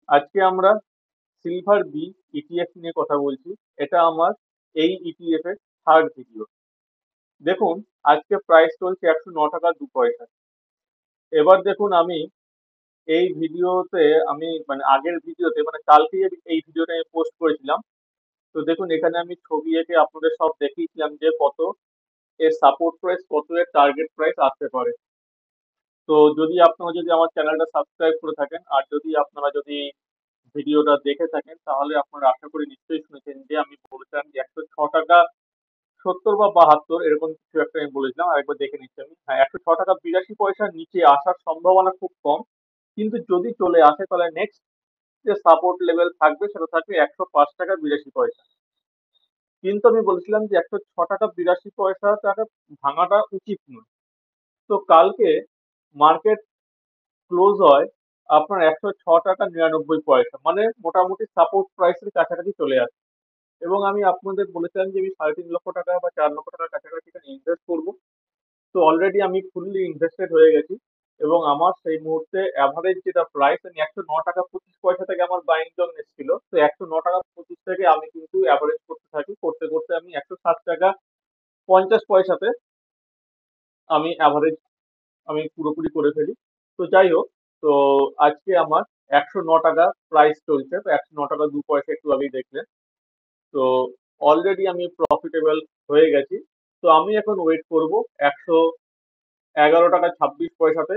আজকে আমরা silver B ETF নিয়ে কথা বলছি। এটা আমার এই ইটিএফ এর থার্ড ভিডিও। দেখুন, আজকে প্রাইস চলছে 109 টাকা 2 পয়সা। এবার দেখুন, আমি এই ভিডিওতে মানে আগের ভিডিওতে মানে কালকে এই ভিডিওটা আমি পোস্ট করেছিলাম। তো দেখুন, এখানে আমি ছবি এঁকে আপনাদের সব দেখিয়েছিলাম যে কত এর সাপোর্ট প্রাইস, কত এর টার্গেট প্রাইস আসতে পারে। তো যদি আপনারা যদি আমার চ্যানেলটা সাবস্ক্রাইব করে থাকেন, আর যদি আপনারা যদি ভিডিওটা দেখে থাকেন, তাহলে আপনারা আশা করি নিশ্চয়ই শুনেছেন যে আমি বলেছিলাম যে 106 টাকা 70 বা 72 এরকম কিছু একটা আমি বলেছিলাম। আরেকবার দেখে নিচ্ছি আমি। হ্যাঁ, 106 টাকা 82 পয়সার নিচে আসার সম্ভাবনা খুব কম, কিন্তু যদি চলে আসে তাহলে নেক্সট যে সাপোর্ট লেভেল থাকবে সেটা থাকবে 105 টাকা 82 পয়সা। কিন্তু আমি বলেছিলাম যে 106 টাকা 82 পয়সাটা ভাঙাটা উচিত নয়। তো কালকে মার্কেট ক্লোজ হয় আপনার 106 টাকা 99 পয়সা, মানে মোটামুটি সাপোর্ট প্রাইসের কাছাকাছি চলে আসে। এবং আমি আপনাদের বলেছিলাম যে আমি 3.5 লক্ষ টাকা বা 4 লক্ষ টাকার কাছাকাছি এখানে ইনভেস্ট করবো। তো অলরেডি আমি ফুললি ইনভেস্টেড হয়ে গেছি। এবং আমার সেই মুহূর্তে অ্যাভারেজ যেটা প্রাইস, আমি 109 টাকা 25 পয়সা থেকে আমার বাইং জন এসেছিল, তো 109 টাকা 25 থেকে আমি কিন্তু অ্যাভারেজ করতে থাকি, করতে করতে আমি 107 টাকা 50 পয়সাতে আমি অ্যাভারেজ আমি পুরোপুরি করে ফেলি। তো যাই হোক, তো আজকে আমার 109 টাকা প্রাইস চলছে, তো 109 টাকা 2 পয়সা একটু আগেই দেখলেন। তো অলরেডি আমি প্রফিটেবল হয়ে গেছি। তো আমি এখন ওয়েট করব 111 টাকা 26 পয়সাতে।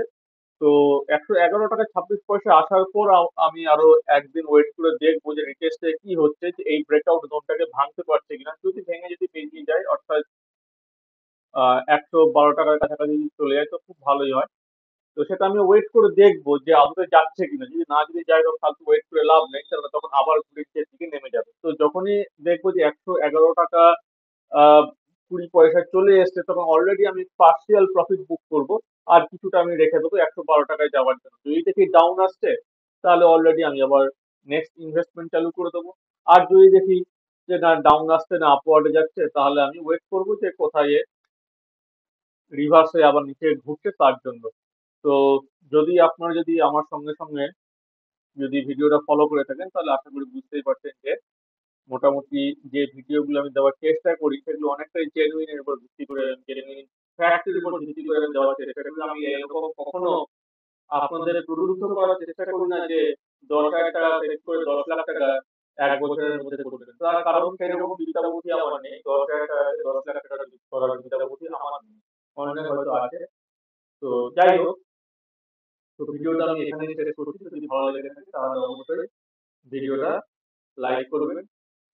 তো 111 টাকা 26 পয়সা আসার পর আমি আরো একদিন ওয়েট করে দেখবো যে রিটেস্টে কি হচ্ছে, যে এই ব্রেকআউট জোনটাকে ভাঙতে পারছে কিনা। যদি ভেঙে যদি বেরিয়ে যায়, অর্থাৎ 112 টাকার কাছাকাছি যদি চলে যায়, তো খুব ভালোই হয়। তো সেটা আমি ওয়েট করে দেখবো যে আদতে যাচ্ছে কিনা। যদি যায় তখন ফালতু ওয়েট করে লাভ নেই, তাহলে তখন আবার ঘুরে নিচের দিকে নেমে যাবে। তো যখনই দেখবো যে 111 টাকা 20 পয়সা চলে এসছে, তখন অলরেডি আমি পার্সিয়াল প্রফিট বুক করব। আর কিছুটা আমি রেখে দেবো 112 টাকায় যাওয়ার জন্য। যদি দেখি ডাউন আসছে, তাহলে অলরেডি আমি আবার নেক্সট ইনভেস্টমেন্ট চালু করে দেবো। আর যদি দেখি যে না, ডাউন আসছে না, আপওয়ার্ডে যাচ্ছে, তাহলে আমি ওয়েট করবো যে কোথায় রিভার্স হয়ে আবার নিচে ঘুরছে তার জন্য। তো আপনারা যদি আমার সঙ্গে সঙ্গে যদি ভিডিওটা ফলো করে থাকেন, তাহলে আশা করি বুঝতেই পারছেন যে মোটামুটি যে ভিডিওগুলো আমি দেওয়ার চেষ্টা করি, সেগুলো অনেকটাই জেনুইন এর উপর ভিত্তি করে, জেনুইন ফ্যাক্টের উপর ভিত্তি করে আমি দেওয়ার চেষ্টা করি। আমি এরকম কখনো আপনাদের প্রলুব্ধ করার চেষ্টা করি না যে 10,000 টাকা সেট করে 10 লাখ টাকা 1 বছরের মধ্যে করবেন। তার কারণ সেরকম বিদ্যা বুদ্ধি আমার নেই। 10,000 টাকা 10 লাখ টাকা করার বিদ্যা বুদ্ধি আমার নেই। অনেকের হয়তো আছে। তো যাই হোক, তো ভিডিওটা আমি এখানেই শেষ করছি। যদি ভালো লেগে থাকে তাহলে অবশ্যই ভিডিওটা লাইক করবেন,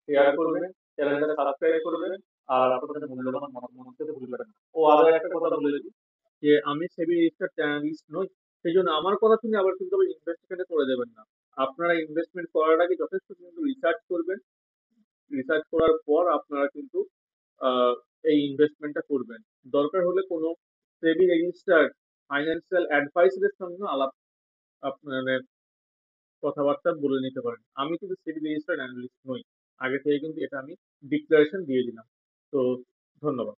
শেয়ার করবেন, চ্যানেলটা সাবস্ক্রাইব করবেন, আর আপনাদের মূল্যবান মতামত দিতে ভুলবেন না। ও আরো একটা কথা বলে দিই, যে আমি সেবি রেজিস্টার্ড জার্নালিস্ট নই। সেই জন্য আমার কথা শুনে আবার কিন্তু আবার ইনভেস্ট এখানে করে দেবেন না। আপনারা ইনভেস্টমেন্ট করার আগে যথেষ্ট কিন্তু রিসার্চ করবেন। রিসার্চ করার পর আপনারা কিন্তু আহ, এই ইনভেস্টমেন্টটা করবেন। দরকার হলে কোনো সেবি রেজিস্টার্ড ফাইন্যান্সিয়াল অ্যাডভাইসারের সঙ্গে আলাপ আপনার কথাবার্তা বলে নিতে পারেন। আমি কিন্তু সিভিল রেজিস্টার্ড অ্যানালিস্ট নই। আগে থেকে কিন্তু এটা আমি ডিক্লারেশন দিয়ে দিলাম। তো ধন্যবাদ।